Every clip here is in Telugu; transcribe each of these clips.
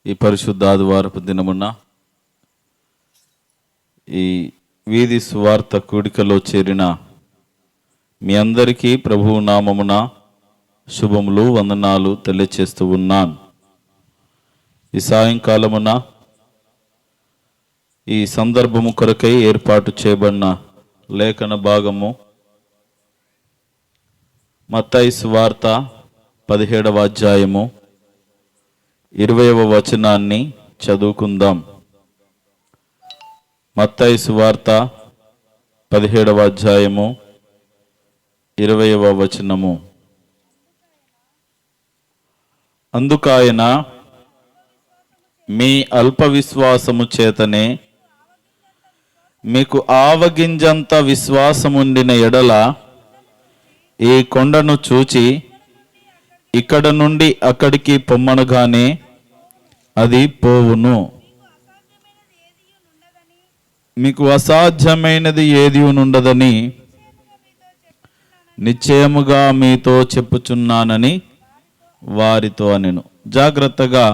ఈ పరిశుద్ధ ఆదివారపు దినమున ఈ వీధి సువార్త కూడికలో చేరిన మీ అందరికీ ప్రభువు నామమున శుభములు వందనాలు తెలియచేస్తూ ఉన్నాను. ఈ సాయంకాలమున ఈ సందర్భము కొరకై ఏర్పాటు చేయబడిన లేఖన భాగము మత్తయి సువార్త 17వ అధ్యాయము 20వ వచనాన్ని చదువుకుందాం. మత్తయి సువార్త 17వ అధ్యాయము 20వ వచనము. అందుకాయన మీ అల్ప విశ్వాసము చేతనే మీకు ఆవగింజంత విశ్వాసముండిన ఎడల ఈ కొండను చూచి ఇక్కడ నుండి అక్కడికి పొమ్మనగానే అది పోవును. మీకు అసాధ్యమైనది ఏది ఉండదని నిశ్చయముగా మీతో చెప్పుచున్నానని వారితో అనెను. జాగ్రత్తగా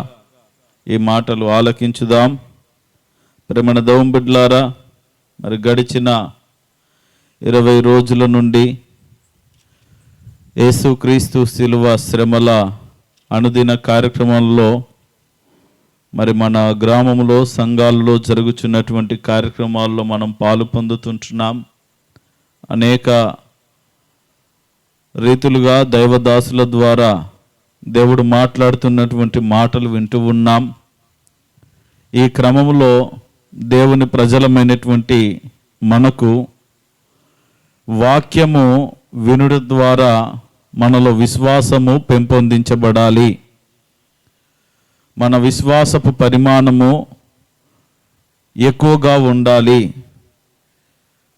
ఈ మాటలు ఆలకించుదాం. ప్రేమణ దౌం బిడ్లారా, మరి గడిచిన 20 రోజుల నుండి యేసుక్రీస్తు శిలువ శ్రమల అనుదిన కార్యక్రమంలో మరి మన గ్రామంలో సంఘాలలో జరుగుతున్నటువంటి కార్యక్రమాల్లో మనం పాలు పొందుతుంటున్నాం. అనేక రీతులుగా దైవదాసుల ద్వారా దేవుడు మాట్లాడుతున్నటువంటి మాటలు వింటూ ఉన్నాం. ఈ క్రమంలో దేవుని ప్రజలమైనటువంటి మనకు వాక్యము వినుడి ద్వారా మనలో విశ్వాసము పెంపొందించబడాలి. మన విశ్వాసపు పరిమాణము ఎక్కువగా ఉండాలి.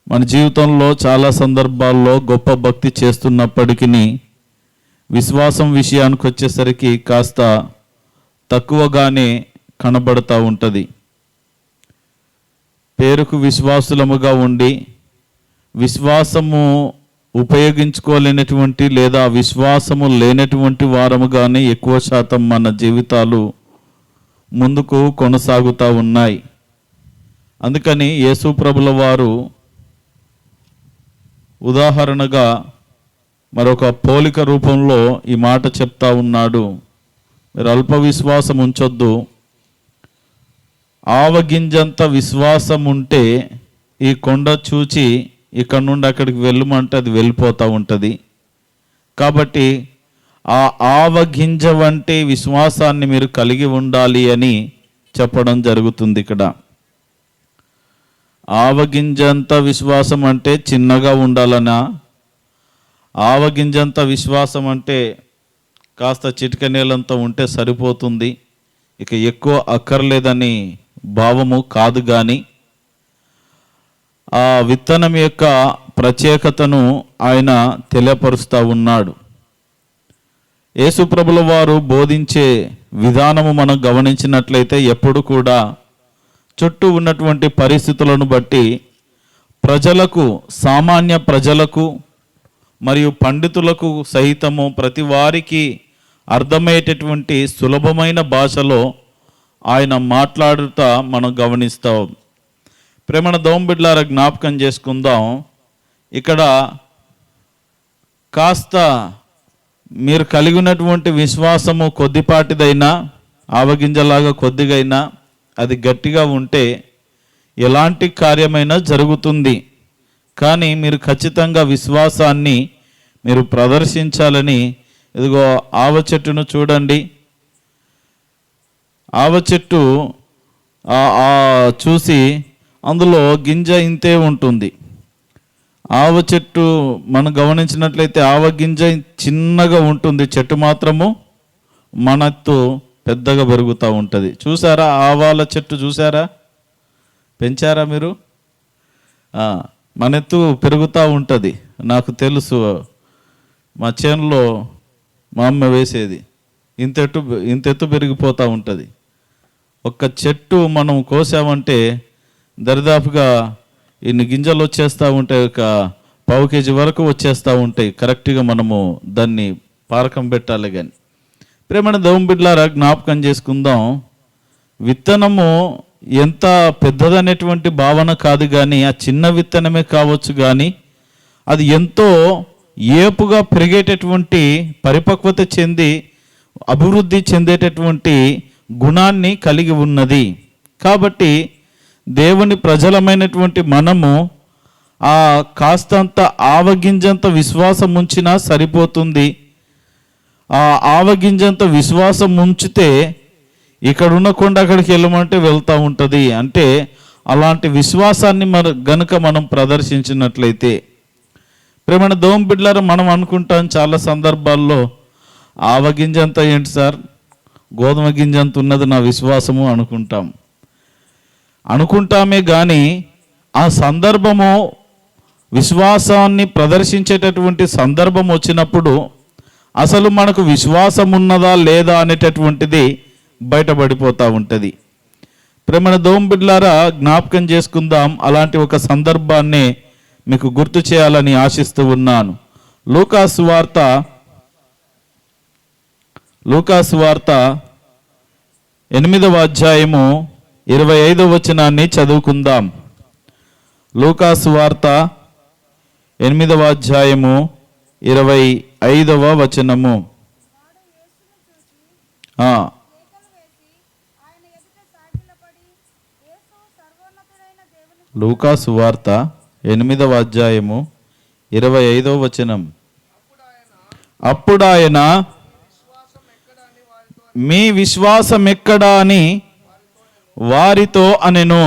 మన జీవితంలో చాలా సందర్భాల్లో గొప్ప భక్తి చేస్తున్నప్పటికీ విశ్వాసం విషయానికి వచ్చేసరికి కాస్త తక్కువగానే కనబడుతూ ఉంటుంది. పేరుకు విశ్వాసులముగా ఉండి విశ్వాసము ఉపయోగించుకోలేనటువంటి లేదా విశ్వాసము లేనటువంటి వారముగానే ఎక్కువ శాతం మన జీవితాలు ముందుకు కొనసాగుతూ ఉన్నాయి. అందుకని యేసు ప్రభుల వారు ఉదాహరణగా మరొక పోలిక రూపంలో ఈ మాట చెప్తా ఉన్నాడు. మీరు అల్ప విశ్వాసం ఉంచొద్దు, ఆవగింజంత విశ్వాసం ఉంటే ఈ కొండ చూచి ఇక్కడ నుండి అక్కడికి వెళ్ళమంటే అది వెళ్ళిపోతూ ఉంటుంది. కాబట్టి ఆ ఆవగింజ వంటి విశ్వాసాన్ని మీరు కలిగి ఉండాలి అని చెప్పడం జరుగుతుంది. ఇక్కడ ఆవగింజంత విశ్వాసం అంటే చిన్నగా ఉండాలనా? ఆవగింజంత విశ్వాసం అంటే కాస్త చిటికనేలంతా ఉంటే సరిపోతుంది, ఇక ఎక్కువ అక్కర్లేదని భావము కాదు. కానీ ఆ విత్తనం యొక్క ప్రత్యేకతను ఆయన తెలియపరుస్తూ ఉన్నాడు. యేసు ప్రభుల వారు బోధించే విధానము మనం గమనించినట్లయితే ఎప్పుడు కూడా చుట్టూ ఉన్నటువంటి పరిస్థితులను బట్టి ప్రజలకు, సామాన్య ప్రజలకు మరియు పండితులకు సహితము ప్రతి వారికి అర్థమయ్యేటటువంటి సులభమైన భాషలో ఆయన మాట్లాడుతూ మనం గమనిస్తాం. ప్రేమణ దౌం బిడ్లారా, జ్ఞాపకం చేసుకుందాం. ఇక్కడ కాస్త మీరు కలిగి ఉన్నటువంటి విశ్వాసము కొద్దిపాటిదైనా, ఆవగింజలాగా కొద్దిగైనా అది గట్టిగా ఉంటే ఎలాంటి కార్యమైనా జరుగుతుంది. కానీ మీరు ఖచ్చితంగా విశ్వాసాన్ని మీరు ప్రదర్శించాలని, ఇదిగో ఆవ చెట్టును చూడండి. ఆవ చెట్టు చూసి అందులో గింజ ఇంతే ఉంటుంది. ఆవ చెట్టు మనం గమనించినట్లయితే ఆవ గింజ చిన్నగా ఉంటుంది, చెట్టు మాత్రము మనతో పెద్దగా పెరుగుతూ ఉంటుంది. చూసారా ఆవాల చెట్టు? చూసారా? పెంచారా మీరు? మనెత్తు పెరుగుతూ ఉంటుంది. నాకు తెలుసు, మా చేనులో మా అమ్మ వేసేది ఇంతెత్తు పెరిగిపోతూ ఉంటుంది. ఒక్క చెట్టు మనం కోసామంటే దరిదాపుగా ఇన్ని గింజలు వచ్చేస్తూ ఉంటాయి, ఒక పావు కేజీ వరకు వచ్చేస్తూ ఉంటాయి. కరెక్ట్గా మనము దాన్ని పారకం పెట్టాలి. కానీ ప్రేమణ దౌం బిడ్లారా, జ్ఞాపకం చేసుకుందాం. విత్తనము ఎంత పెద్దదనేటువంటి భావన కాదు, కానీ ఆ చిన్న విత్తనమే కావచ్చు, కానీ అది ఎంతో ఏపుగా పెరిగేటటువంటి, పరిపక్వత చెంది అభివృద్ధి చెందేటటువంటి గుణాన్ని కలిగి ఉన్నది. కాబట్టి దేవుని ప్రజలమైనటువంటి మనము ఆ కాస్తంత ఆవగింజంత విశ్వాసం ఉంచినా సరిపోతుంది. ఆ ఆవగింజంత విశ్వాసం ఉంచితే ఇక్కడున్న కొండ అక్కడికి వెళ్ళమంటే వెళ్తూ ఉంటుంది. అంటే అలాంటి విశ్వాసాన్ని గనుక మనం ప్రదర్శించినట్లయితే, ప్రేమైన దోమ బిడ్డలారా, మనం అనుకుంటాం చాలా సందర్భాల్లో, ఆవగింజంత ఏంటి సార్, గోధుమ గింజంత ఉన్నది నా విశ్వాసము అనుకుంటామే కానీ ఆ సందర్భము, విశ్వాసాన్ని ప్రదర్శించేటటువంటి సందర్భం వచ్చినప్పుడు అసలు మనకు విశ్వాసం ఉన్నదా లేదా అనేటటువంటిది బయటపడిపోతూ ఉంటుంది. ప్రేమైన దోమ బిడ్డలారా, జ్ఞాపకం చేసుకుందాం. అలాంటి ఒక సందర్భాన్ని మీకు గుర్తు చేయాలని ఆశిస్తూ ఉన్నాను. లూకాసు వార్త 8వ అధ్యాయము 25వ వచనాన్ని చదువుకుందాం. లూకాసు వార్త 8వ అధ్యాయము 25వ వచనము. లూకాసు వార్త 8వ అధ్యాయము 25వ వచనం. అప్పుడు ఆయన, మీ విశ్వాసం ఎక్కడా అని వారితో అనెను.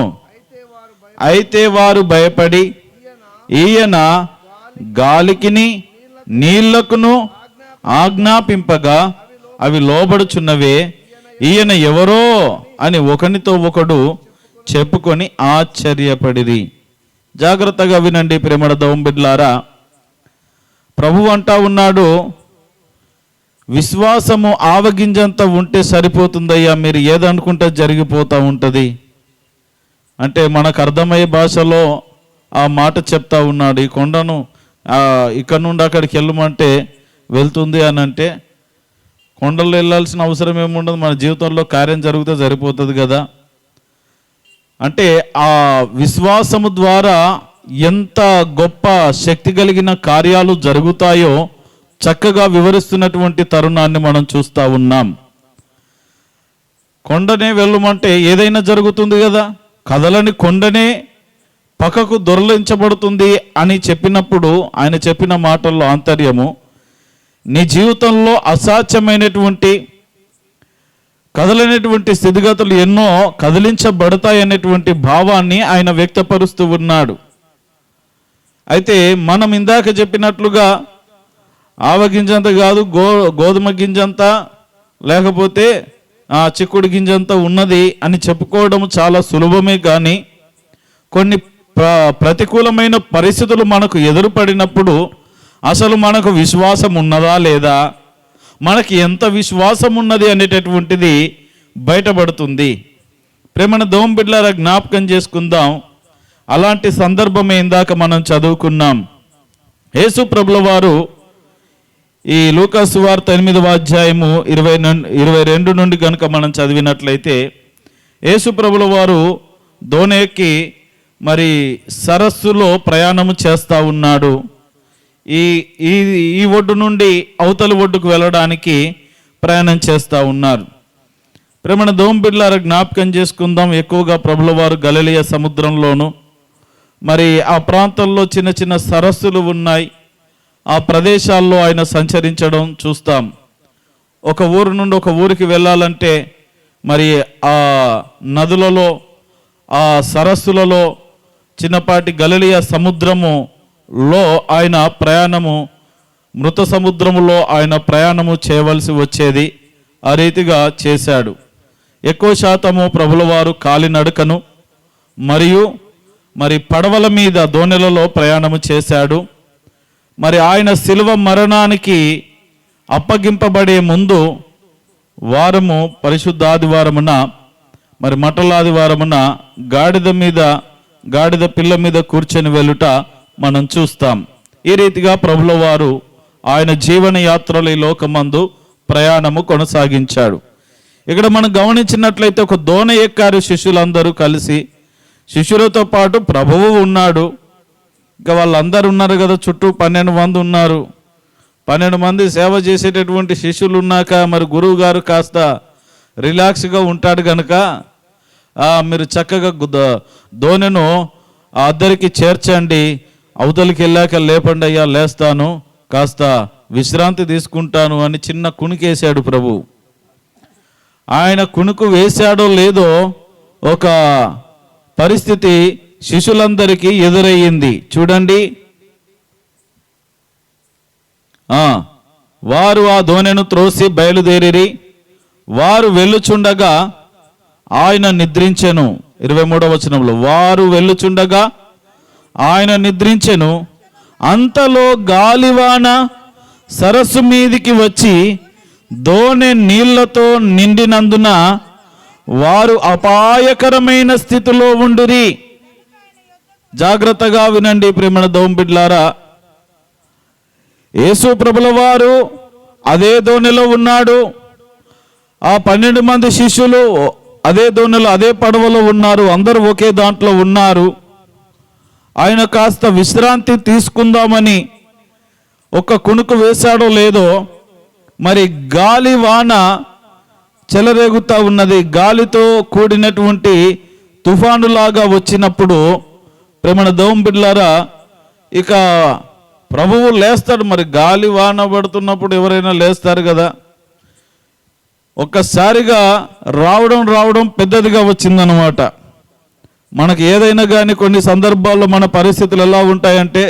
అయితే వారు భయపడి, ఈయన గాలికిని నీళ్లకును ఆజ్ఞాపింపగా అవి లోబడుచున్నవే, ఈయన ఎవరో అని ఒకనితో ఒకడు చెప్పుకొని ఆశ్చర్యపడిరి. జాగ్రత్తగా వినండి ప్రేమల దోమ బిడ్డలారా, ప్రభు అంటా ఉన్నాడు, విశ్వాసము ఆవగింజంత ఉంటే సరిపోతుందయ్యా, మీరు ఏదనుకుంటే జరిగిపోతూ ఉంటుంది అంటే మనకు అర్థమయ్యే భాషలో ఆ మాట చెప్తా ఉన్నాడు. ఈ కొండను ఇక్కడ నుండి అక్కడికి వెళ్ళమంటే వెళ్తుంది అని అంటే, కొండల్లో వెళ్ళాల్సిన అవసరం ఏముండదు, మన జీవితంలో కార్యం జరిగితే సరిపోతుంది కదా. అంటే ఆ విశ్వాసము ద్వారా ఎంత గొప్ప శక్తి కలిగిన కార్యాలు జరుగుతాయో చక్కగా వివరిస్తున్నటువంటి తరుణాన్ని మనం చూస్తూ ఉన్నాం. కొండనే వెళ్ళమంటే ఏదైనా జరుగుతుంది కదా, కదలని కొండనే పక్కకు దొరలించబడుతుంది అని చెప్పినప్పుడు ఆయన చెప్పిన మాటల్లో ఆంతర్యము, నీ జీవితంలో అసాధ్యమైనటువంటి కదలనేటువంటి స్థితిగతులు ఎన్నో కదిలించబడతాయనేటువంటి భావాన్ని ఆయన వ్యక్తపరుస్తూ ఉన్నాడు. అయితే మనం ఇందాక చెప్పినట్లుగా ఆవగింజంత కాదు, గోధుమ గింజంతా లేకపోతే చిక్కుడు గింజంతా ఉన్నది అని చెప్పుకోవడం చాలా సులభమే. కానీ కొన్ని ప్రతికూలమైన పరిస్థితులు మనకు ఎదురుపడినప్పుడు అసలు మనకు విశ్వాసం ఉన్నదా లేదా, మనకి ఎంత విశ్వాసం ఉన్నది అనేటటువంటిది బయటపడుతుంది. ప్రేమన దోమ బిడ్డలారా, జ్ఞాపకం చేసుకుందాం. అలాంటి సందర్భమే ఇందాక మనం చదువుకున్నాం. యేసు ప్రభుల వారు ఈ లూకాసు వార్త 8వ అధ్యాయము 22 నుండి కనుక మనం చదివినట్లయితే, యేసు ప్రభుల వారు దోణి ఎక్కి మరి సరస్సులో ప్రయాణము చేస్తూ ఉన్నాడు. ఈ ఒడ్డు నుండి అవతలి ఒడ్డుకు వెళ్ళడానికి ప్రయాణం చేస్తూ ఉన్నారు. ప్రేమణ దోమ బిడ్డలారా, జ్ఞాపకం చేసుకుందాం. ఎక్కువగా ప్రభుల వారు గలిలయ సముద్రంలోను మరి ఆ ప్రాంతంలో చిన్న చిన్న సరస్సులు ఉన్నాయి. ఆ ప్రదేశాల్లో ఆయన సంచరించడం చూస్తాం. ఒక ఊరు నుండి ఒక ఊరికి వెళ్ళాలంటే మరి ఆ నదులలో, ఆ సరస్సులలో, చిన్నపాటి గలిలయ సముద్రములో ఆయన ప్రయాణము, మృత సముద్రములో ఆయన ప్రయాణము చేయవలసి వచ్చేది. ఆ రీతిగా చేశాడు. ఎక్కువ శాతము ప్రభుల వారు కాలినడకను మరియు మరి పడవల మీద, దోణెలలో ప్రయాణము చేశాడు. మరి ఆయన శిలువ మరణానికి అప్పగింపబడే ముందు వారము, పరిశుద్ధ ఆదివారమున, మరి మటలాదివారమున గాడిద పిల్ల మీద కూర్చొని వెళ్ళుట మనం చూస్తాం. ఈ రీతిగా ప్రభుల వారు ఆయన జీవన యాత్రలో ఈ లోకమందు ప్రయాణము కొనసాగించాడు. ఇక్కడ మనం గమనించినట్లయితే ఒక దోణ ఎక్కారు శిష్యులందరూ కలిసి. శిష్యులతో పాటు ప్రభువు ఉన్నాడు. ఇంకా వాళ్ళందరూ ఉన్నారు కదా, చుట్టూ 12 మంది ఉన్నారు. 12 మంది సేవ చేసేటటువంటి శిష్యులు ఉన్నాక మరి గురువు గారు కాస్త రిలాక్స్గా ఉంటాడు కనుక మీరు చక్కగా దోణెను ఆ అద్దరికి చేర్చండి, అవతలికి వెళ్ళాక లేపండి అయ్యా, లేస్తాను, కాస్త విశ్రాంతి తీసుకుంటాను అని చిన్న కునికేశాడు ప్రభు. ఆయన కునుకు వేశాడో లేదో ఒక పరిస్థితి శిష్యులందరికీ ఎదురయ్యింది. చూడండి, వారు ఆ దోణెను త్రోసి బయలుదేరి వారు వెళ్ళుచుండగా ఆయన నిద్రించెను. 23వ వచనంలో వారు వెళ్ళుచుండగా ఆయన నిద్రించెను. అంతలో గాలివాన సరస్సు మీదికి వచ్చి దోణె నీళ్లతో నిండినందున వారు అపాయకరమైన స్థితిలో ఉండిరి. జాగ్రత్తగా వినండి ప్రేమణ దోంబిడ్లారా, యేసు ప్రభుల వారు అదే దోణిలో ఉన్నాడు. ఆ 12 మంది శిష్యులు అదే దోణిలో అదే పడవలో ఉన్నారు. అందరూ ఒకే దాంట్లో ఉన్నారు. ఆయన కాస్త విశ్రాంతి తీసుకుందామని ఒక కునుకు వేశాడో లేదో మరి గాలి వాన చెలరేగుతూ ఉన్నది. గాలితో కూడినటువంటి తుఫానులాగా వచ్చినప్పుడు ప్రేమణ దోంబిడ్లారా, ఇక ప్రభువు లేస్తాడు. మరి గాలి వాన పడుతున్నప్పుడు ఎవరైనా లేస్తారు కదా. ఒక్కసారిగా రావడం పెద్దదిగా వచ్చిందనమాట. మనకి ఏదైనా కానీ కొన్ని సందర్భాల్లో మన పరిస్థితులు ఎలా ఉంటాయంటే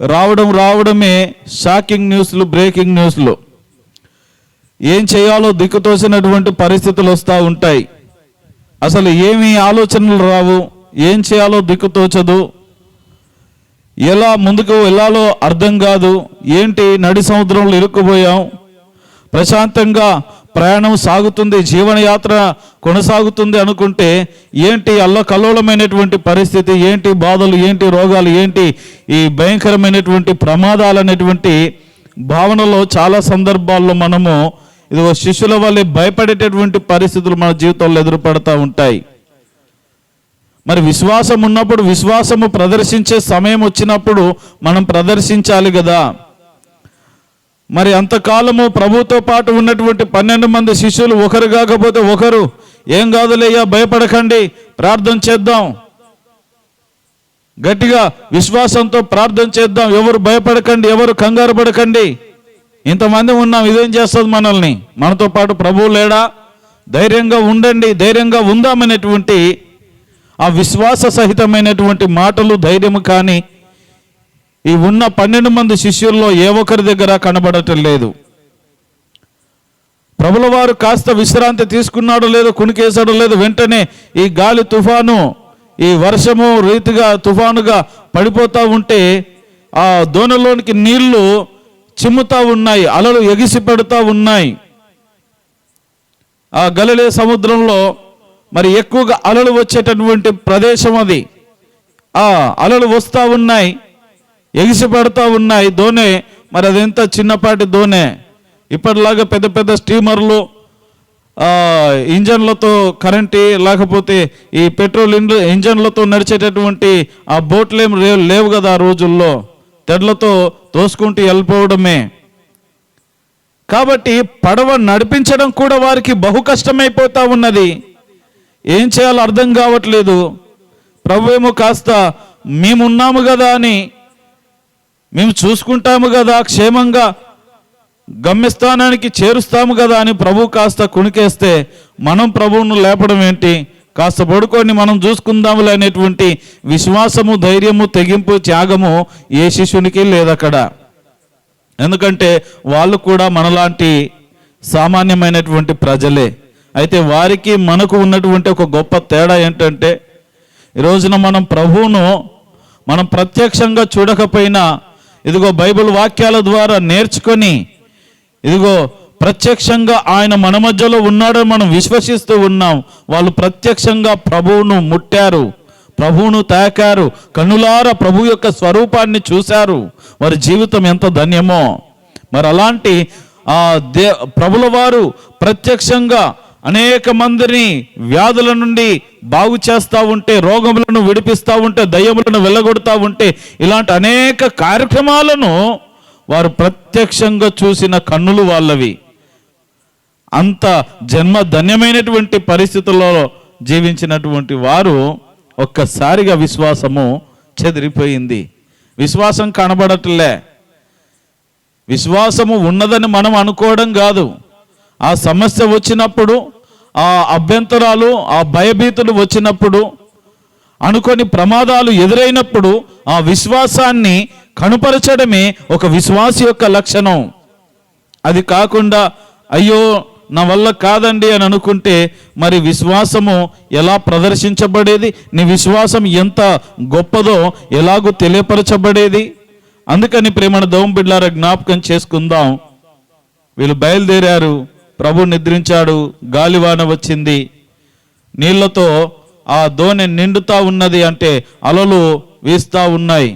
రావడమే షాకింగ్ న్యూస్లు, బ్రేకింగ్ న్యూస్లు. ఏం చేయాలో దిక్కుతోసినటువంటి పరిస్థితులు వస్తూ ఉంటాయి. అసలు ఏమీ ఆలోచనలు రావు, ఏం చేయాలో దిక్కుతోచదు, ఎలా ముందుకు వెళ్ళాలో అర్థం కాదు. ఏంటి, నడి సముద్రంలో ఇరుక్కుపోయాం, ప్రశాంతంగా ప్రయాణం సాగుతుంది, జీవనయాత్ర కొనసాగుతుంది అనుకుంటే ఏంటి అల్లకల్లోలమైనటువంటి పరిస్థితి, ఏంటి బాధలు, ఏంటి రోగాలు, ఏంటి ఈ భయంకరమైనటువంటి ప్రమాదాలు అనేటువంటి భావనలో చాలా సందర్భాల్లో మనము ఇదిగో శిష్యుల వల్లే భయపడేటటువంటి పరిస్థితులు మన జీవితంలో ఎదురుపడతా ఉంటాయి. మరి విశ్వాసం ఉన్నప్పుడు, విశ్వాసము ప్రదర్శించే సమయం వచ్చినప్పుడు మనం ప్రదర్శించాలి కదా. మరి అంతకాలము ప్రభుతో పాటు ఉన్నటువంటి 12 మంది శిష్యులు ఒకరు కాకపోతే ఒకరు, ఏం కాదులేయ్యా, భయపడకండి, ప్రార్థన చేద్దాం, గట్టిగా విశ్వాసంతో ప్రార్థన చేద్దాం, ఎవరు భయపడకండి, ఎవరు కంగారు పడకండి, ఇంతమంది ఉన్నాం, ఇదేం చేస్తుంది మనల్ని, మనతో పాటు ప్రభువు లేడా, ధైర్యంగా ఉండండి, ధైర్యంగా ఉందామనేటువంటి ఆ విశ్వాస సహితమైనటువంటి మాటలు, ధైర్యము కానీ ఈ ఉన్న 12 మంది శిష్యుల్లో ఏ ఒక్కరి దగ్గర కనబడటం లేదు. ప్రభుల వారు కాస్త విశ్రాంతి తీసుకున్నాడో లేదో, కునికేసాడో లేదో, వెంటనే ఈ గాలి తుఫాను, ఈ వర్షము రీతిగా తుఫానుగా పడిపోతూ ఉంటే ఆ దోణలోనికి నీళ్లు చిమ్ముతా ఉన్నాయి, అలలు ఎగిసి పడుతూ ఉన్నాయి. ఆ గలిలే సముద్రంలో మరి ఎక్కువగా అలలు వచ్చేటటువంటి ప్రదేశం అది. ఆ అలలు వస్తూ ఉన్నాయి, ఎగిసి పడుతూ ఉన్నాయి. దోణె మరి అదెంత చిన్నపాటి దోణె, ఇప్పటిలాగా పెద్ద పెద్ద స్టీమర్లు, ఇంజన్లతో, కరెంటు లేకపోతే ఈ పెట్రోల్ ఇంజన్లతో నడిచేటటువంటి ఆ బోట్లేం లేవు కదా ఆ రోజుల్లో, తెడ్లతో తోసుకుంటూ వెళ్ళిపోవడమే. కాబట్టి పడవ నడిపించడం కూడా వారికి బహు కష్టమైపోతూ ఉన్నది. ఏం చేయాలో అర్థం కావట్లేదు. ప్రభు ఏమో కాస్త మేమున్నాము కదా అని, మేము చూసుకుంటాము కదా, క్షేమంగా గమ్యస్థానానికి చేరుస్తాము కదా అని ప్రభు కాస్త కునికేస్తే మనం ప్రభువును లేపడం ఏంటి, కాస్త పడుకొని మనం చూసుకుందాములే అనేటువంటి విశ్వాసము, ధైర్యము, తెగింపు, త్యాగము ఏ శిష్యునికి లేదక్కడ. ఎందుకంటే వాళ్ళు కూడా మనలాంటి సామాన్యమైనటువంటి ప్రజలే. అయితే వారికి మనకు ఉన్నటువంటి ఒక గొప్ప తేడా ఏంటంటే, ఈ రోజున మనం ప్రభువును మనం ప్రత్యక్షంగా చూడకపోయినా ఇదిగో బైబిల్ వాక్యాల ద్వారా నేర్చుకొని, ఇదిగో ప్రత్యక్షంగా ఆయన మన మధ్యలో ఉన్నాడని మనం విశ్వసిస్తూ ఉన్నాం. వాళ్ళు ప్రత్యక్షంగా ప్రభువును ముట్టారు, ప్రభువును తాకారు, కన్నులారా ప్రభు యొక్క స్వరూపాన్ని చూశారు. వారి జీవితం ఎంత ధన్యమో. మరి అలాంటి ప్రభుల వారు ప్రత్యక్షంగా అనేక మందిని వ్యాధుల నుండి బాగు చేస్తూ ఉంటే, రోగములను విడిపిస్తూ ఉంటే, దయ్యములను వెళ్ళగొడతా ఉంటే, ఇలాంటి అనేక కార్యక్రమాలను వారు ప్రత్యక్షంగా చూసిన కన్నులు వాళ్ళవి. అంత జన్మ ధన్యమైనటువంటి పరిస్థితుల్లో జీవించినటువంటి వారు ఒక్కసారిగా విశ్వాసము చెదిరిపోయింది. విశ్వాసం కనబడట్లే. విశ్వాసము ఉన్నదని మనం అనుకోవడం కాదు. ఆ సమస్య వచ్చినప్పుడు, ఆ అభ్యంతరాలు, ఆ భయభీతులు వచ్చినప్పుడు, అనుకోని ప్రమాదాలు ఎదురైనప్పుడు ఆ విశ్వాసాన్ని కనుపరచడమే ఒక విశ్వాసి యొక్క లక్షణం. అది కాకుండా అయ్యో నా వల్ల కాదండి అని అనుకుంటే మరి విశ్వాసము ఎలా ప్రదర్శించబడేది? నీ విశ్వాసం ఎంత గొప్పదో ఎలాగో తెలియపరచబడేది? అందుకని ప్రేమణ దోమ బిడ్డలారా జ్ఞాపకం చేసుకుందాం. వీళ్ళు బయలుదేరారు, ప్రభు నిద్రించాడు, గాలివాన వచ్చింది, నీళ్లతో ఆ దోణి నిండుతా ఉన్నది, అంటే అలలు వీస్తూ ఉన్నాయి.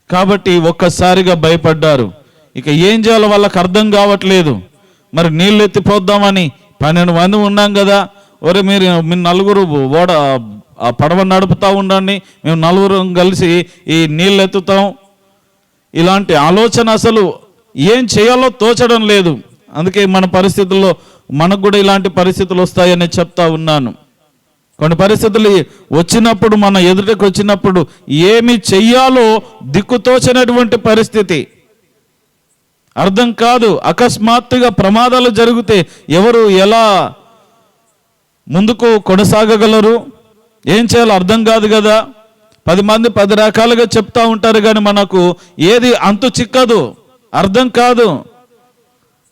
కాబట్టి ఒక్కసారిగా భయపడ్డారు. ఇక ఏం చేయాలో వాళ్ళకి అర్థం కావట్లేదు. మరి నీళ్ళు ఎత్తిపోద్దామని 12 మంది ఉన్నాం కదా, ఒరే మీరు నలుగురు ఓడ ఆ పడవ నడుపుతూ ఉండండి, మేము నలుగురు కలిసి ఈ నీళ్ళు ఎత్తుతాం. ఇలాంటి ఆలోచన అసలు ఏం చేయాలో తోచడం లేదు. అందుకే మన పరిస్థితుల్లో మనకు కూడా ఇలాంటి పరిస్థితులు వస్తాయని చెప్తా ఉన్నాను. కొన్ని పరిస్థితులు వచ్చినప్పుడు, మన ఎదుటకు వచ్చినప్పుడు ఏమి చెయ్యాలో దిక్కుతోచనటువంటి పరిస్థితి, అర్థం కాదు. అకస్మాత్తుగా ప్రమాదాలు జరిగితే ఎవరు ఎలా ముందుకు కొనసాగగలరు? ఏం చేయాలో అర్థం కాదు కదా. 10 మంది 10 రకాలుగా చెప్తా ఉంటారు, కానీ మనకు ఏది అంతు చిక్కదు, అర్థం కాదు.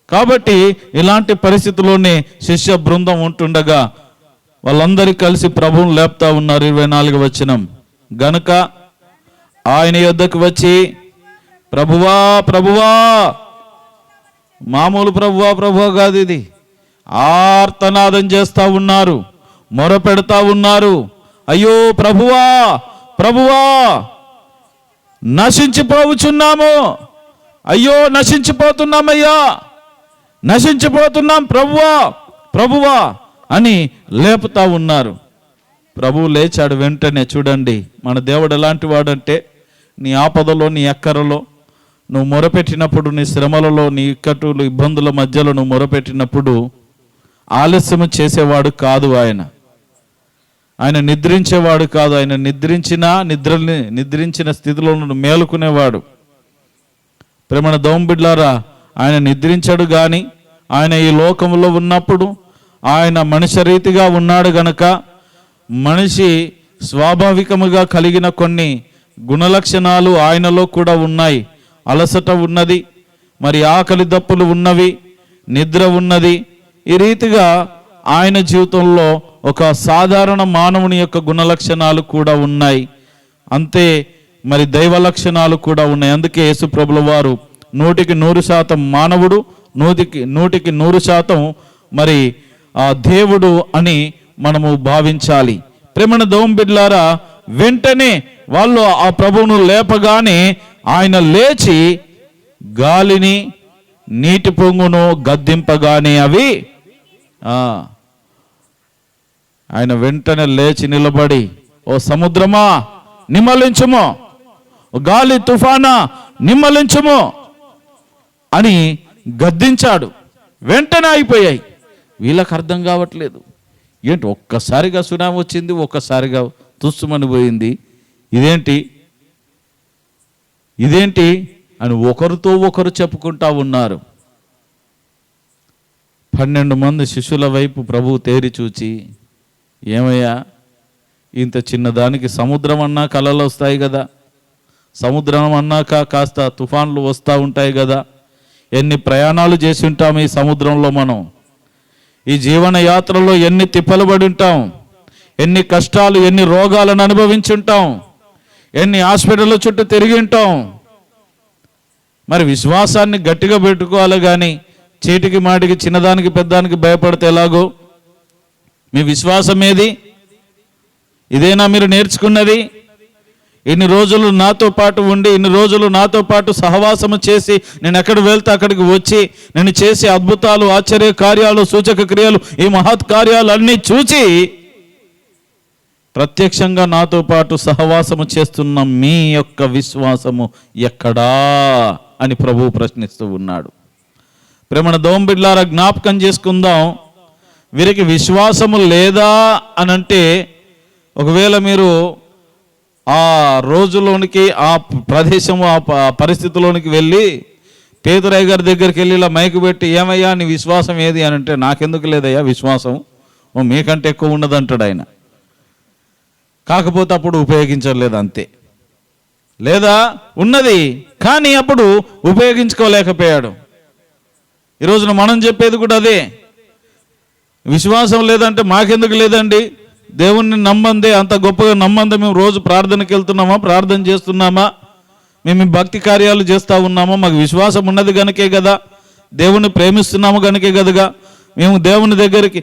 కాబట్టి ఇలాంటి పరిస్థితుల్లోనే శిష్య బృందం ఉంటుండగా వాళ్ళందరూ కలిసి ప్రభువును లేపుతా ఉన్నారు. 24వ వచనం, గనుక ఆయన యొద్దకు వచ్చి ప్రభువా ప్రభువా, మామూలు ప్రభువా కాదు, ఇది ఆర్తనాదం చేస్తూ ఉన్నారు, మొర పెడతా ఉన్నారు. అయ్యో ప్రభువా ప్రభువా, నశించిపోవచ్చున్నాము, అయ్యో నశించిపోతున్నామయ్యా, నశించిపోతున్నాం ప్రభువా ప్రభువా అని లేపుతా ఉన్నారు. ప్రభువు లేచాడు వెంటనే. చూడండి మన దేవుడు ఎలాంటి వాడంటే, నీ ఆపదలో, నీ ఎక్కరలో నువ్వు మొరపెట్టినప్పుడు, నీ శ్రమలలో, నీ ఇక్కట్టులు ఇబ్బందుల మధ్యలో నువ్వు మొరపెట్టినప్పుడు ఆలస్యం చేసేవాడు కాదు. ఆయన నిద్రించేవాడు కాదు. ఆయన నిద్రించిన స్థితిలో మేలుకునేవాడు. ప్రేమణ దోంబిడ్లారా, ఆయన నిద్రించాడు, కానీ ఆయన ఈ లోకంలో ఉన్నప్పుడు ఆయన మనిషి రీతిగా ఉన్నాడు గనక మనిషి స్వాభావికముగా కలిగిన కొన్ని గుణలక్షణాలు ఆయనలో కూడా ఉన్నాయి. అలసట ఉన్నది, మరి ఆకలి దప్పులు ఉన్నవి, నిద్ర ఉన్నది. ఈ రీతిగా ఆయన జీవితంలో ఒక సాధారణ మానవుని యొక్క గుణలక్షణాలు కూడా ఉన్నాయి. అంతే మరి దైవ లక్షణాలు కూడా ఉన్నాయి. అందుకే యేసు ప్రభుల వారు 100% మానవుడు, 100% మరి ఆ దేవుడు అని మనము భావించాలి. ప్రేమణ దోంబిడ్లారా, వెంటనే వాళ్ళు ఆ ప్రభువును లేపగానే ఆయన లేచి గాలిని, నీటి పొంగును గద్దింపగానే అవి ఆయన వెంటనే లేచి నిలబడి, ఓ సముద్రమా నిమ్మలించుము, గాలి తుఫానా నిమ్మలించుము అని గద్దించాడు. వెంటనే అయిపోయాయి. వీళ్ళకి అర్థం కావట్లేదు, ఏంటి ఒక్కసారిగా సునామీ వచ్చింది, ఒక్కసారిగా తుస్సుమని పోయింది, ఇదేంటి అని ఒకరితో ఒకరు చెప్పుకుంటా ఉన్నారు. 12 మంది శిష్యుల వైపు ప్రభువు తేరి చూచి, ఏమయ్యా, ఇంత చిన్నదానికి సముద్రం అన్నా కలలు వస్తాయి కదా, సముద్రం అన్నాక కాస్త తుఫాన్లు వస్తూ ఉంటాయి కదా, ఎన్ని ప్రయాణాలు చేసి ఉంటాం ఈ సముద్రంలో, మనం ఈ జీవన యాత్రలో ఎన్ని తిప్పలు పడి ఉంటాం, ఎన్ని కష్టాలు, ఎన్ని రోగాలను అనుభవించి ఉంటాం, ఎన్ని హాస్పిటల్ చుట్టూ తిరిగి ఉంటాం. మరి విశ్వాసాన్ని గట్టిగా పెట్టుకోవాలి, కానీ చీటికి మాటికి చిన్నదానికి పెద్దానికి భయపడితే ఎలాగో? మీ విశ్వాసం ఏది? ఇదేనా మీరు నేర్చుకున్నది? ఇన్ని రోజులు నాతో పాటు ఉండి, ఇన్ని రోజులు నాతో పాటు సహవాసము చేసి, నేను ఎక్కడ వెళ్తే అక్కడికి వచ్చి నేను చేసే అద్భుతాలు, ఆశ్చర్య కార్యాలు, సూచక క్రియలు, ఈ మహత్ కార్యాలు అన్నీ చూచి ప్రత్యక్షంగా నాతో పాటు సహవాసము చేస్తున్న మీ యొక్క విశ్వాసము ఎక్కడా అని ప్రభువు ప్రశ్నిస్తూ ఉన్నాడు. ప్రేమన దోంబిడ్లారా, జ్ఞాపకం చేసుకుందాం. వీరికి విశ్వాసము లేదా అనంటే, ఒకవేళ మీరు ఆ రోజులోనికి, ఆ ప్రదేశము, ఆ పరిస్థితిలోనికి వెళ్ళి పేతురయ్య గారి దగ్గరికి వెళ్ళి ఇలా మైకు పెట్టి, ఏమయ్యా నీ విశ్వాసం ఏది అని అంటే, నాకెందుకు లేదయ్యా విశ్వాసం, మీకంటే ఎక్కువ ఉన్నదంటాడు ఆయన. కాకపోతే అప్పుడు ఉపయోగించలేదు అంతే. లేదా ఉన్నది కానీ అప్పుడు ఉపయోగించుకోలేకపోయాడు. ఈరోజున మనం చెప్పేది కూడా అదే. విశ్వాసం లేదంటే మాకెందుకు లేదండి, దేవుణ్ణి నమ్మందే, అంత గొప్పగా నమ్మందే మేము రోజు ప్రార్థనకి వెళ్తున్నామా, ప్రార్థన చేస్తున్నామా, మేము భక్తి కార్యాలు చేస్తూ ఉన్నామా, మాకు విశ్వాసం ఉన్నది కనుకే కదా, దేవుణ్ణి ప్రేమిస్తున్నాము కనుకే కదగా మేము దేవుని దగ్గరికి,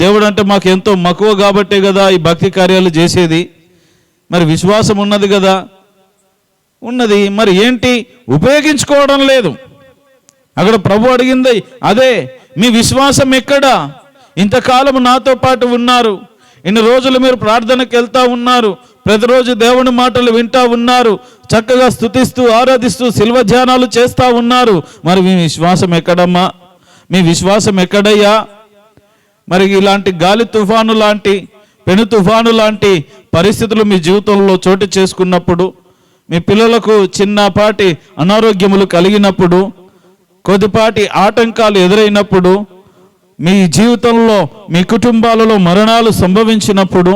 దేవుడు అంటే మాకు ఎంతో మక్కువ కాబట్టే కదా ఈ భక్తి కార్యాలు చేసేది. మరి విశ్వాసం ఉన్నది కదా, ఉన్నది, మరి ఏంటి ఉపయోగించుకోవడం లేదు. అక్కడ ప్రభు అడిగింది అదే, మీ విశ్వాసం ఎక్కడా? ఇంతకాలం నాతో పాటు ఉన్నారు, ఇన్ని రోజులు మీరు ప్రార్థనకి వెళ్తూ ఉన్నారు, ప్రతిరోజు దేవుని మాటలు వింటూ ఉన్నారు, చక్కగా స్తుతిస్తూ ఆరాధిస్తూ శిల్వ ధ్యానాలు చేస్తూ ఉన్నారు, మరి మీ విశ్వాసం ఎక్కడమ్మా? మీ విశ్వాసం ఎక్కడయ్యా? మరి ఇలాంటి గాలి తుఫాను లాంటి, పెను తుఫాను లాంటి పరిస్థితులు మీ జీవితంలో చోటు చేసుకున్నప్పుడు, మీ పిల్లలకు చిన్నపాటి అనారోగ్యములు కలిగినప్పుడు, కొద్దిపాటి ఆటంకాలు ఎదురైనప్పుడు, మీ జీవితంలో, మీ కుటుంబాలలో మరణాలు సంభవించినప్పుడు,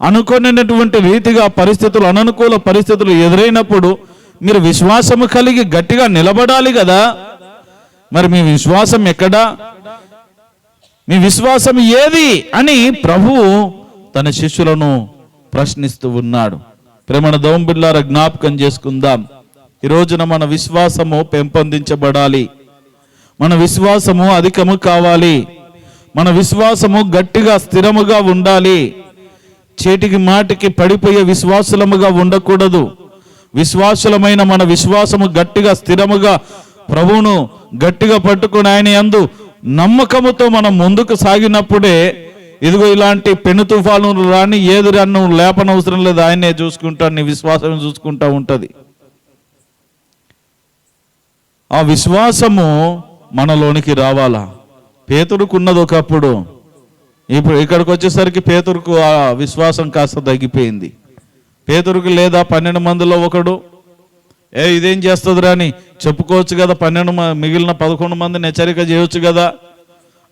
అనుకునేటువంటి రీతిగా పరిస్థితులు, అననుకూల పరిస్థితులు ఎదురైనప్పుడు మీరు విశ్వాసము కలిగి గట్టిగా నిలబడాలి కదా. మరి మీ విశ్వాసం ఎక్కడా? మీ విశ్వాసం ఏది అని ప్రభువు తన శిష్యులను ప్రశ్నిస్తూ ఉన్నాడు. ప్రేమన దోంబిల్లారా, జ్ఞాపకం చేసుకుందాం. ఈ రోజున మన విశ్వాసము పెంపొందించబడాలి, మన విశ్వాసము అధికము కావాలి, మన విశ్వాసము గట్టిగా స్థిరముగా ఉండాలి. చేటికి మాటికి పడిపోయే విశ్వాసులముగా ఉండకూడదు. విశ్వాసులమైన మన విశ్వాసము గట్టిగా స్థిరముగా, ప్రభువును గట్టిగా పట్టుకుని ఆయన యందు నమ్మకముతో మనం ముందుకు సాగినప్పుడే, ఇదిగో ఇలాంటి పెను తుఫాను రాని, ఏది రన్ను లేపనవసరం లేదు, ఆయనే చూసుకుంటాడు, నీ విశ్వాసం చూసుకుంటా ఉంటుంది. ఆ విశ్వాసము మనలోనికి రావాలా. పేతురుకున్నది ఒకప్పుడు, ఇప్పుడు ఇక్కడికి వచ్చేసరికి పేతురుకు ఆ విశ్వాసం కాస్త తగ్గిపోయింది. పేతురుకు లేదా 12 మందిలో ఒకడు, ఇదేం చేస్తుందిరా అని చెప్పుకోవచ్చు కదా, మిగిలిన 11 మందిని హెచ్చరిక చేయవచ్చు కదా.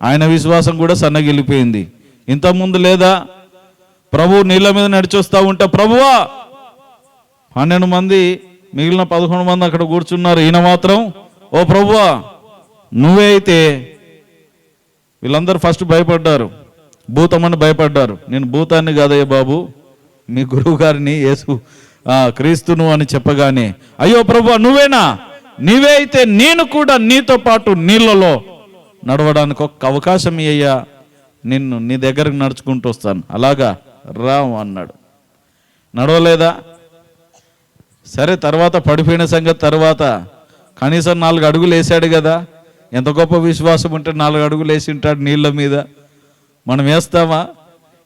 ఆయన విశ్వాసం కూడా సన్నగిలిపోయింది. ఇంతకుముందు లేదా, ప్రభు నీళ్ళ మీద నడిచొస్తూ ఉంటే, ప్రభువా, 12 మంది మిగిలిన 11 మంది అక్కడ కూర్చున్నారు, ఈయన మాత్రం, ఓ ప్రభువా నువ్వే అయితే. వీళ్ళందరూ ఫస్ట్ భయపడ్డారు, భూతమని భయపడ్డారు. నేను భూతాన్ని కాదయ్య బాబు, మీ గురువు గారిని, యేసు క్రీస్తును అని చెప్పగానే, అయ్యో ప్రభువా నువ్వేనా, నీవే అయితే నేను కూడా నీతో పాటు నీళ్ళలో నడవడానికి ఒక అవకాశం అయ్యా, నిన్ను నీ దగ్గరకు నడుచుకుంటూ వస్తాను, అలాగా రా అన్నాడు. నడవలేదా? సరే, తర్వాత పడిపోయిన సంగతి తర్వాత, కనీసం 4 అడుగులు వేసాడు కదా. ఎంత గొప్ప విశ్వాసం ఉంటే 4 అడుగులు వేసి ఉంటాడు నీళ్ళ మీద. మనం వేస్తామా?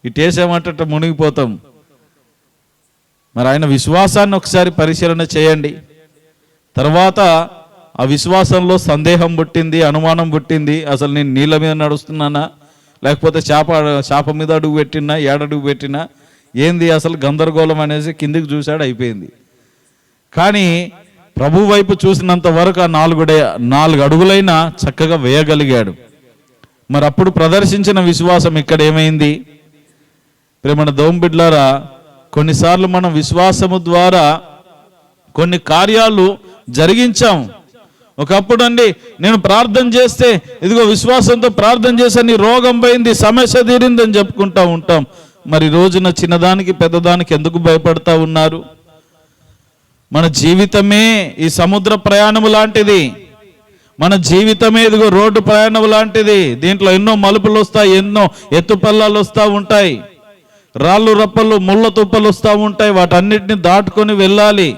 ఇటు వేసామంటే మునిగిపోతాం. మరి ఆయన విశ్వాసాన్ని ఒకసారి పరిశీలన చేయండి. తర్వాత ఆ విశ్వాసంలో సందేహం పుట్టింది, అనుమానం పుట్టింది. అసలు నేను నీళ్ళ మీద నడుస్తున్నానా, లేకపోతే చేప మీద అడుగు పెట్టినా, ఏడడుగు పెట్టినా, ఏంది అసలు గందరగోళం అనేసి కిందికి చూశాడు, అయిపోయింది. కానీ ప్రభు వైపు చూసినంత వరకు ఆ 4 అడుగులైనా చక్కగా వేయగలిగాడు. మరి అప్పుడు ప్రదర్శించిన విశ్వాసం ఇక్కడ ఏమైంది? ప్రేమన దోంబిడ్లారా, కొన్నిసార్లు మనం విశ్వాసము ద్వారా కొన్ని కార్యాలు జరిగించాం. ఒకప్పుడు అండి, నేను ప్రార్థన చేస్తే, ఇదిగో విశ్వాసంతో ప్రార్థన చేస్తే నీ రోగం పోయింది, సమస్య తీరిందని చెప్పుకుంటా ఉంటాం. మరి రోజున చిన్నదానికి పెద్దదానికి ఎందుకు భయపడతా ఉన్నారు? మన జీవితమే ఈ సముద్ర ప్రయాణము లాంటిది. మన జీవితమే ఇదిగో రోడ్డు ప్రయాణం లాంటిది. దీంట్లో ఎన్నో మలుపులు వస్తాయి, ఎన్నో ఎత్తుపల్లాలు వస్తూ ఉంటాయి. రాళ్ళు రప్పలు ముళ్ళ తుప్పలు వస్తూ ఉంటాయి, వాటన్నిటిని దాటుకొని వెళ్ళాలి.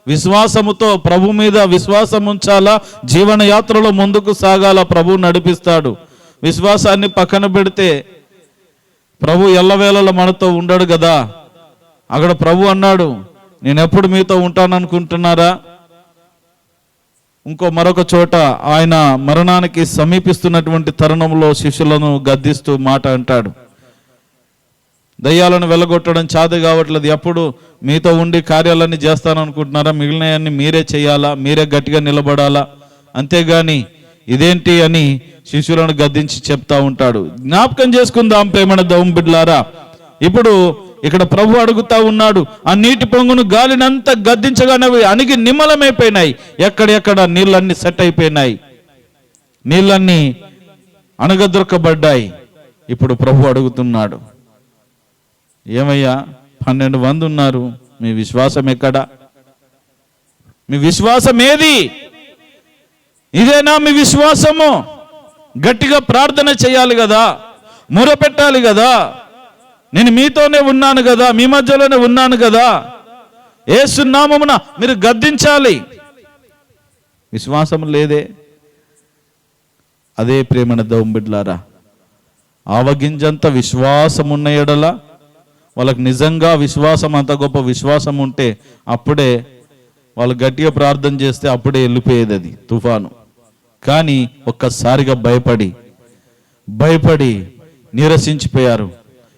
విశ్వాసముతో ప్రభు మీద విశ్వాసం ఉంచాలా, జీవన యాత్రలో ముందుకు సాగాల. ప్రభు నడిపిస్తాడు. విశ్వాసాన్ని పక్కన పెడితే ప్రభు ఎల్లవేళలో మనతో ఉండడు కదా. అక్కడ ప్రభు అన్నాడు, నేను ఎప్పుడు మీతో ఉంటాననుకుంటున్నారా? మరొక చోట ఆయన మరణానికి సమీపిస్తున్నటువంటి తరుణంలో శిష్యులను గద్దిస్తూ మాట అంటాడు, దయ్యాలను వెళ్ళగొట్టడం చాది కావట్లేదు, ఎప్పుడు మీతో ఉండి కార్యాలన్నీ చేస్తాననుకుంటున్నారా? మిగిలినవన్నీ మీరే చేయాలా, మీరే గట్టిగా నిలబడాలా, అంతేగాని ఇదేంటి అని శిష్యులను గద్దించి చెప్తా ఉంటాడు. జ్ఞాపకం చేసుకుందాం ప్రేమణ దేవుని బిడ్డలారా. ఇప్పుడు ఇక్కడ ప్రభు అడుగుతా ఉన్నాడు, ఆ నీటి పొంగును గాలినంతా గద్దించగానే అణిగి నిమ్మలమైపోయినాయి. ఎక్కడెక్కడ నీళ్ళన్నీ సెట్ అయిపోయినాయి, నీళ్ళన్నీ అణగదొరకబడ్డాయి. ఇప్పుడు ప్రభు అడుగుతున్నాడు, ఏమయ్యా 12 మంది ఉన్నారు, మీ విశ్వాసం ఎక్కడా? మీ విశ్వాసం ఏది? ఇదేనా మీ విశ్వాసము? గట్టిగా ప్రార్థన చేయాలి కదా, మొరపెట్టాలి కదా. నేను మీతోనే ఉన్నాను కదా, మీ మధ్యలోనే ఉన్నాను కదా, యేసు నామమున మీరు గద్దించాలి. విశ్వాసం లేదే. అదే ప్రేమన దేవుని బిడ్డలారా, ఆవగింజంత విశ్వాసం ఉన్న ఎడల, వాళ్ళకి నిజంగా విశ్వాసం, అంత గొప్ప విశ్వాసం ఉంటే అప్పుడే వాళ్ళు గట్టిగా ప్రార్థన చేస్తే అప్పుడే వెళ్ళిపోయేది అది తుఫాను. కానీ ఒక్కసారిగా భయపడి నీరసించిపోయారు.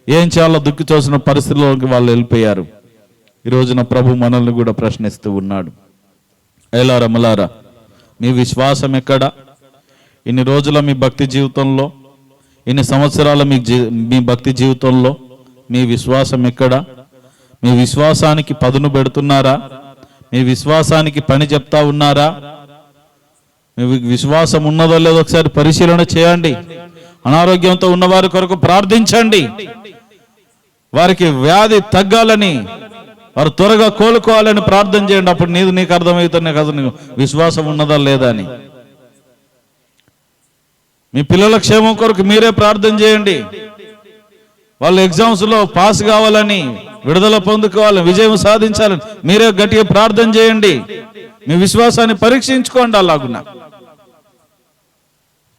ఏం చేయాలో దుక్కి చూసిన పరిస్థితుల్లోకి వాళ్ళు వెళ్ళిపోయారు. ఈ రోజున ప్రభు మనల్ని కూడా ప్రశ్నిస్తూ ఉన్నాడు, ఏలారా మలారా, మీ విశ్వాసం ఎక్కడ? ఇన్ని రోజుల మీ భక్తి జీవితంలో, ఇన్ని సంవత్సరాల మీ భక్తి జీవితంలో మీ విశ్వాసం ఎక్కడ? మీ విశ్వాసానికి పదును పెడుతున్నారా? మీ విశ్వాసానికి పని చెప్తా ఉన్నారా? మీ విశ్వాసం ఉన్నదో లేదో ఒకసారి పరిశీలన చేయండి. అనారోగ్యంతో ఉన్నవారి కొరకు ప్రార్థించండి. వారికి వ్యాధి తగ్గాలని, వారు త్వరగా కోలుకోవాలని ప్రార్థన చేయండి. అప్పుడు నీకు అర్థమవుతున్నాయి కదా నీకు విశ్వాసం ఉన్నదా లేదా అని. మీ పిల్లల క్షేమం కొరకు మీరే ప్రార్థన చేయండి. వాళ్ళు ఎగ్జామ్స్లో పాస్ కావాలని, విడుదల పొందుకోవాలని, విజయం సాధించాలని మీరే గట్టిగా ప్రార్థన చేయండి. మీ విశ్వాసాన్ని పరీక్షించుకోండి. అలాగున్నా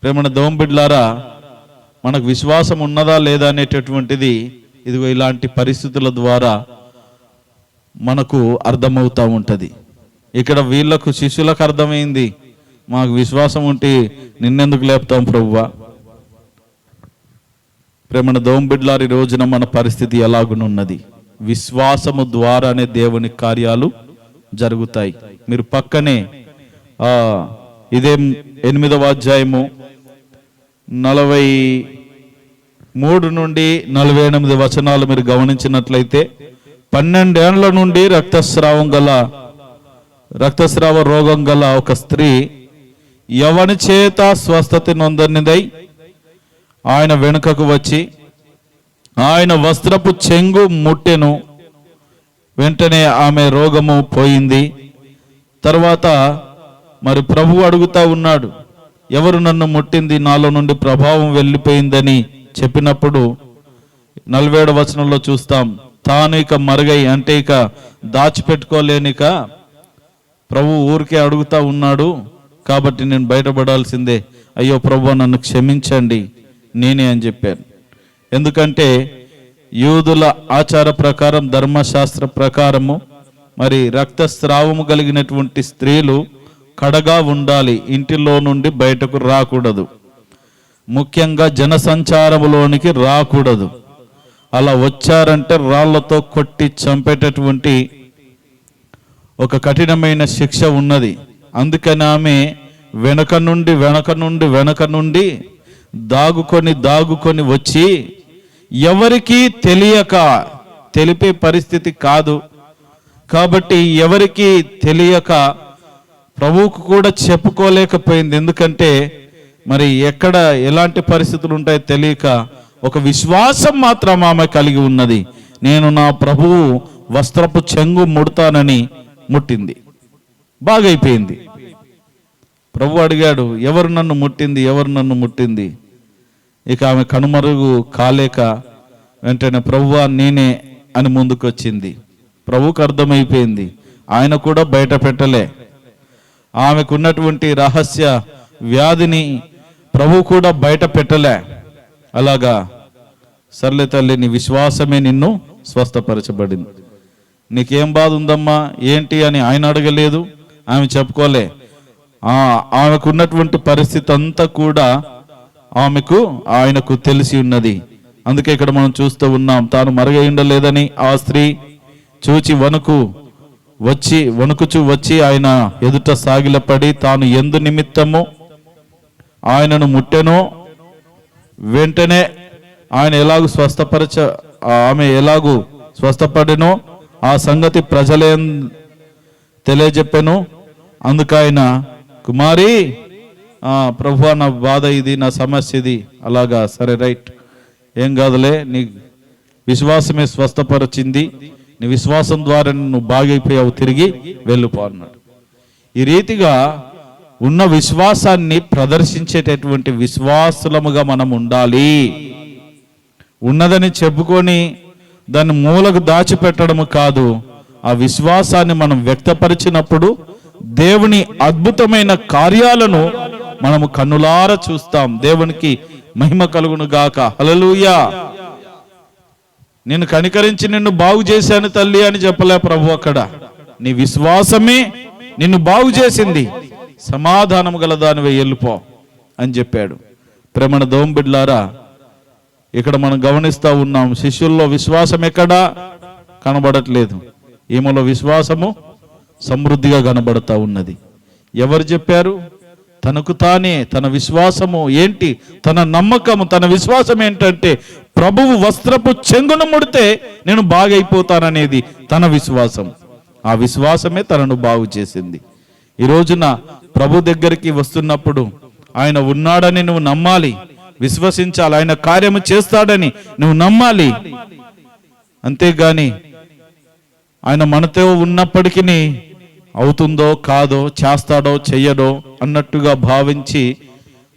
ప్రేమణ దేవుని బిడ్డలారా, మనకు విశ్వాసం ఉన్నదా లేదా అనేటటువంటిది ఇదిగో ఇలాంటి పరిస్థితుల ద్వారా మనకు అర్థమవుతూ ఉంటుంది. ఇక్కడ వీళ్ళకు శిష్యులకు అర్థమైంది, మాకు విశ్వాసం ఉంటే నిన్నెందుకు లేపుతాం ప్రభువా. ప్రేమణ దేవుని బిడ్డలారా, ఈ రోజున మన పరిస్థితి ఎలాగునున్నది? విశ్వాసము ద్వారానే దేవుని కార్యాలు జరుగుతాయి. మీరు పక్కనే ఇదే 8వ అధ్యాయము 43 నుండి 48 వచనాలు మీరు గమనించినట్లయితే, 12 ఏళ్ల నుండి రక్తస్రావ రోగం గల ఒక స్త్రీ ఎవని చేత స్వస్థత నొందనిదై ఆయన వెనుకకు వచ్చి ఆయన వస్త్రపు చెంగు ముట్టెను. వెంటనే ఆమె రోగము పోయింది. తర్వాత మరి ప్రభు అడుగుతా ఉన్నాడు, ఎవరు నన్ను ముట్టింది, నాలో నుండి ప్రభావం వెళ్ళిపోయిందని చెప్పినప్పుడు 47వ వచనంలో చూస్తాం, తాను ఇక మరుగై, అంటే ఇక దాచిపెట్టుకోలేనిక ప్రభు ఊరికే అడుగుతా ఉన్నాడు కాబట్టి నేను బయటపడాల్సిందే. అయ్యో ప్రభు నన్ను క్షమించండి, నేనే అని చెప్పాను. ఎందుకంటే యూదుల ఆచార ప్రకారం, ధర్మశాస్త్ర ప్రకారము మరి రక్తస్రావము కలిగినటువంటి స్త్రీలు కడగా ఉండాలి, ఇంటిలో నుండి బయటకు రాకూడదు, ముఖ్యంగా జనసంచారములోనికి రాకూడదు. అలా వచ్చారంటే రాళ్లతో కొట్టి చంపేటటువంటి ఒక కఠినమైన శిక్ష ఉన్నది. అందుకని ఆమె వెనక నుండి దాగుకొని వచ్చి, ఎవరికి తెలియక, తెలిపే పరిస్థితి కాదు కాబట్టి ఎవరికి తెలియక ప్రభువుకు కూడా చెప్పుకోలేకపోయింది. ఎందుకంటే మరి ఎక్కడ ఎలాంటి పరిస్థితులు ఉంటాయో తెలియక ఒక విశ్వాసం మాత్రం ఆమె కలిగి ఉన్నది. నేను నా ప్రభువు వస్త్రపు చెంగు ముడతానని ముట్టింది. బాగైపోయింది. ప్రభు అడిగాడు, ఎవరు నన్ను ముట్టింది? ఇక ఆమె కనుమరుగు కాలేక వెంటనే ప్రభువా నేనే అని ముందుకు వచ్చింది. ప్రభువుకు అర్థమైపోయింది, ఆయన కూడా బయట పెట్టలే. ఆమెకున్నటువంటి రహస్య వ్యాధిని ప్రభు కూడా బయట పెట్టలే. అలాగా సర్లే తల్లి, నీ విశ్వాసమే నిన్ను స్వస్థపరచబడింది. నీకేం బాధ ఉందమ్మా ఏంటి అని ఆయన అడగలేదు, ఆమె చెప్పుకోలే. ఆమెకున్నటువంటి పరిస్థితి అంతా కూడా ఆయనకు తెలిసి ఉన్నది. అందుకే ఇక్కడ మనం చూస్తూ ఉన్నాం, తాను మరుగై ఉండలేదని ఆ స్త్రీ చూచి వణుకుచూ వచ్చి ఆయన ఎదుట సాగిలపడి తాను ఎందు నిమిత్తము ఆయనను ముట్టెనో వెంటనే ఆయన ఆమె ఎలాగూ స్వస్థపడెనో ఆ సంగతి ప్రజలే తెలియజెప్పెను. అందుకైన కుమారి, ప్రభువా నా బాధ ఇది, నా సమస్య ఇది. అలాగా, సరే రైట్, ఏం కాదులే, నీ విశ్వాసమే స్వస్థపరిచింది, నీ విశ్వాసం ద్వారా నువ్వు బాగైపోయావు, తిరిగి వెళ్ళిపో అన్నాడు. ఈ రీతిగా ఉన్న విశ్వాసాన్ని ప్రదర్శించేటటువంటి విశ్వాసులముగా మనం ఉండాలి. ఉన్నదని చెప్పుకొని దాన్ని మూలకు దాచిపెట్టడము కాదు. ఆ విశ్వాసాన్ని మనం వ్యక్తపరిచినప్పుడు దేవుని అద్భుతమైన కార్యాలను మనము కన్నులారా చూస్తాం. దేవునికి మహిమ కలుగును గాక. హల్లెలూయా. నేను కనికరించి నిన్ను బాగు చేశాను తల్లి అని చెప్పలే ప్రభు. అక్కడ నీ విశ్వాసమే నిన్ను బాగు చేసింది, సమాధానం గలదానివే వెళ్ళిపో అని చెప్పాడు. ప్రేమణ దోంబిడ్లారా, ఇక్కడ మనం గమనిస్తూ ఉన్నాం, శిష్యుల్లో విశ్వాసం ఎక్కడా కనబడట్లేదు. ఈమెలో విశ్వాసము సమృద్ధిగా కనబడతా ఉన్నది. ఎవరు చెప్పారు? తనకు తానే తన విశ్వాసము ఏంటి, తన నమ్మకము, తన విశ్వాసం ఏంటంటే ప్రభువు వస్త్రపు చెంగును ముడితే నేను బాగైపోతాననేది తన విశ్వాసం. ఆ విశ్వాసమే తనను బాగు చేసింది. ఈ రోజున ప్రభు దగ్గరికి వస్తున్నప్పుడు ఆయన ఉన్నాడని నువ్వు నమ్మాలి, విశ్వసించాలి. ఆయన కార్యము చేస్తాడని నువ్వు నమ్మాలి. అంతేగాని ఆయన మనతో ఉన్నప్పటికీ అవుతుందో కాదో, చేస్తాడో చెయ్యడో అన్నట్టుగా భావించి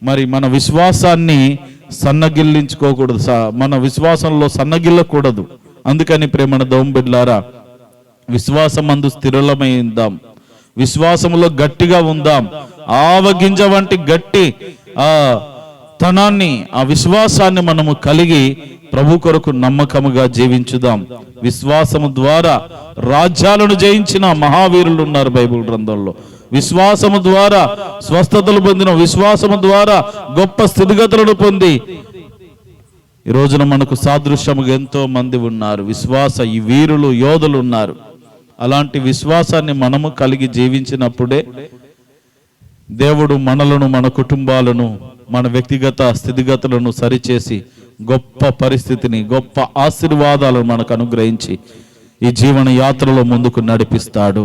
మరి మన విశ్వాసాన్ని సన్నగిల్లించుకోకూడదు, మన విశ్వాసంలో సన్నగిల్లకూడదు. అందుకని ప్రేమణ దోంబిడ్లారా, విశ్వాసమందు స్థిరమై ఉందాం, విశ్వాసములో గట్టిగా ఉందాం. ఆవగింజ వంటి గట్టి తనాన్ని, ఆ విశ్వాసాన్ని మనము కలిగి ప్రభు కొరకు నమ్మకముగా జీవించుదాం. విశ్వాసము ద్వారా రాజ్యాలను జయించిన మహావీరులు ఉన్నారు బైబిల్ గ్రంథంలో. విశ్వాసము ద్వారా స్వస్థతలు పొందిన, విశ్వాసము ద్వారా గొప్ప స్థితిగతులను పొంది ఈ రోజున మనకు సాదృశ్యముగా ఎంతో మంది ఉన్నారు. ఈ వీరులు, యోధులు ఉన్నారు. అలాంటి విశ్వాసాన్ని మనము కలిగి జీవించినప్పుడే దేవుడు మనలను, మన కుటుంబాలను, మన వ్యక్తిగత స్థితిగతులను సరిచేసి గొప్ప పరిస్థితిని, గొప్ప ఆశీర్వాదాలను మనకు అనుగ్రహించి ఈ జీవన యాత్రలో ముందుకు నడిపిస్తాడు.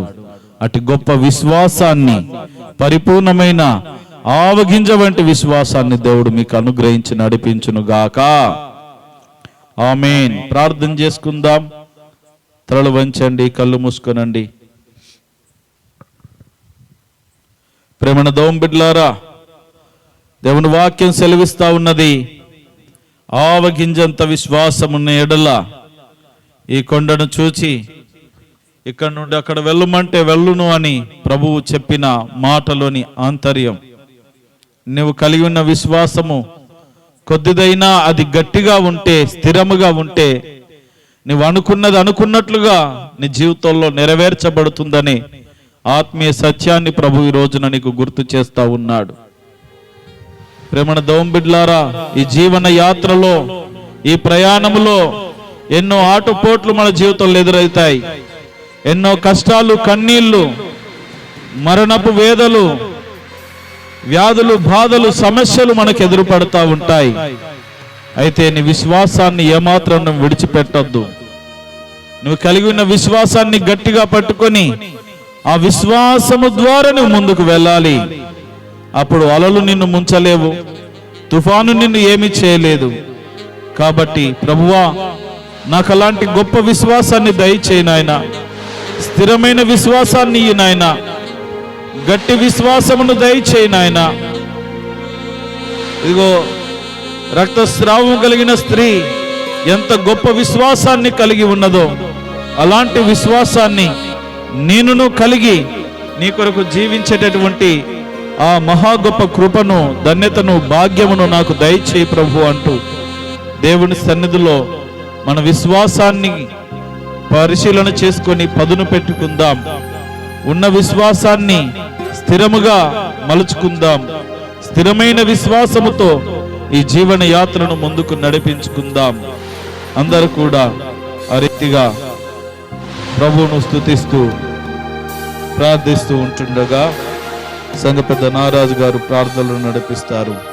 అటు గొప్ప విశ్వాసాన్ని, పరిపూర్ణమైన ఆవగింజ వంటి విశ్వాసాన్ని దేవుడు మీకు అనుగ్రహించి నడిపించును గాక. ఆమేన్. ప్రార్థన చేసుకుందాం. తలలు వంచండి, కళ్ళు మూసుకొనండి. ప్రేమణ దోంబిడ్లారా, దేవుని వాక్యం సెలవిస్తా ఉన్నది, ఆవగింజంత విశ్వాసమున్న ఎడల ఈ కొండను చూచి ఇక్కడ నుండి అక్కడ వెళ్ళమంటే వెళ్ళును అని ప్రభువు చెప్పిన మాటలోని ఆంతర్యం. నువ్వు కలిగి ఉన్న విశ్వాసము కొద్దిదైనా అది గట్టిగా ఉంటే, స్థిరముగా ఉంటే, నువ్వు అనుకున్నది అనుకున్నట్లుగా నీ జీవితంలో నెరవేర్చబడుతుందని ఆత్మీయ సత్యాన్ని ప్రభు ఈ రోజున నీకు గుర్తు చేస్తా ఉన్నాడు. ప్రేమణ దోంబిడ్లారా, ఈ జీవన యాత్రలో, ఈ ప్రయాణములో ఎన్నో ఆటుపోట్లు మన జీవితంలో ఎదురవుతాయి. ఎన్నో కష్టాలు, కన్నీళ్లు, మరణపు వేదలు, వ్యాధులు, బాధలు, సమస్యలు మనకు ఎదురుపడతా ఉంటాయి. అయితే నీ విశ్వాసాన్ని ఏమాత్రం నువ్వు విడిచిపెట్టొద్దు. నువ్వు కలిగి ఉన్న విశ్వాసాన్ని గట్టిగా పట్టుకొని ఆ విశ్వాసము ద్వారా నువ్వు ముందుకు వెళ్ళాలి. అప్పుడు అలలు నిన్ను ముంచలేవు, తుఫాను నిన్ను ఏమీ చేయలేదు. కాబట్టి ప్రభువా, నాకు అలాంటి గొప్ప విశ్వాసాన్ని దయచేయి నాయనా, స్థిరమైన విశ్వాసాన్ని ఇయ్యి నాయనా, గట్టి విశ్వాసమును దయచేయి నాయనా. ఇదిగో రక్తస్రావం కలిగిన స్త్రీ ఎంత గొప్ప విశ్వాసాన్ని కలిగి ఉన్నదో అలాంటి విశ్వాసాన్ని నేనును కలిగి నీ కొరకు జీవించేటటువంటి ఆ మహా గొప్ప కృపను, ధన్యతను, భాగ్యమును నాకు దయచేయి ప్రభు అంటూ దేవుని సన్నిధిలో మన విశ్వాసాన్ని పరిశీలన చేసుకొని పదును పెట్టుకుందాం. ఉన్న విశ్వాసాన్ని స్థిరముగా మలుచుకుందాం. స్థిరమైన విశ్వాసముతో ఈ జీవన యాత్రను ముందుకు నడిపించుకుందాం. అందరూ కూడా ఆ రీతిగా ప్రభువును స్తుతిస్తూ ప్రార్థిస్తూ ఉంటుండగా సంఘ పెద్ద నారాజు గారు ప్రార్థనలు నడిపిస్తారు.